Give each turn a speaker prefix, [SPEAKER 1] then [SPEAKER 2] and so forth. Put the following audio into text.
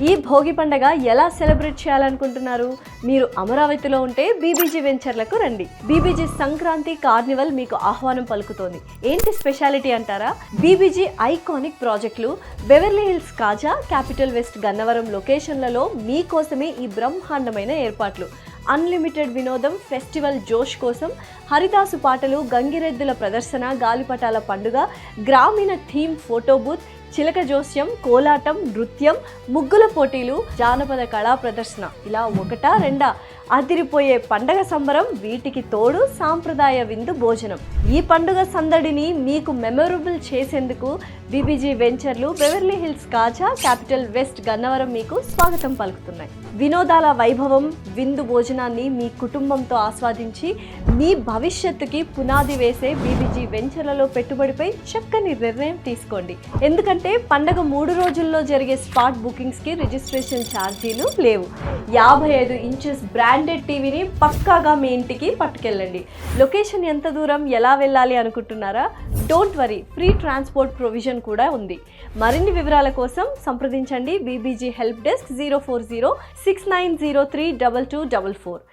[SPEAKER 1] ఈ భోగి పండగ ఎలా సెలబ్రేట్ చేయాలనుకుంటున్నారు? మీరు అమరావతిలో ఉంటే బీబీజీ వెంచర్లకు రండి. బీబీజీ సంక్రాంతి కార్నివల్ మీకు ఆహ్వానం పలుకుతోంది. ఏంటి స్పెషాలిటీ అంటారా? బీబీజీ ఐకానిక్ ప్రాజెక్టులు బెవర్లీ హిల్స్ కాజా, క్యాపిటల్ వెస్ట్ గన్నవరం లొకేషన్లలో మీకోసమే ఈ బ్రహ్మాండమైన ఏర్పాట్లు. అన్లిమిటెడ్ వినోదం, ఫెస్టివల్ జోష్ కోసం హరిదాసు పాటలు, గంగిరెద్దుల ప్రదర్శన, గాలిపటాల పండుగ, గ్రామీణ థీమ్ ఫోటో బూత్, చిలక జోస్యం, కోలాటం, నృత్యం, ముగ్గుల పోటీలు, జానపద కళా ప్రదర్శన, ఇలా ఒకటా రెండా అదిరిపోయే పండగ సంబరం. వీటికి తోడు సాంప్రదాయ విందు భోజనం. ఈ పండుగ సందడిని మీకు మెమొరబుల్ చేసేందుకు బీబీజీ వెంచర్లు బెవర్లీ హిల్స్ కాజా, క్యాపిటల్ వెస్ట్ గన్నవరం మీకు స్వాగతం పలుకుతున్నాయి. వినోదాల వైభవం, విందు భోజనాన్ని మీ కుటుంబంతో ఆస్వాదించి మీ భవిష్యత్తుకి పునాది వేసే బీబీజీ వెంచర్లలో పెట్టుబడిపై చక్కని నిర్ణయం తీసుకోండి. ఎందుకంటే పండగ 3 రోజుల్లో జరిగే స్పాట్ బుకింగ్స్కి రిజిస్ట్రేషన్ ఛార్జీలు లేవు. 55 ఇంచెస్ బ్రాండెడ్ టీవీని పక్కాగా మీ ఇంటికి పట్టుకెళ్ళండి. లొకేషన్ ఎంత దూరం, ఎలా వెళ్ళాలి అనుకుంటున్నారా? Don't worry, free transport provision కూడా ఉంది. మరిన్ని వివరాల కోసం సంప్రదించండి బీబీజీ హెల్ప్ డెస్క్ 04069032244.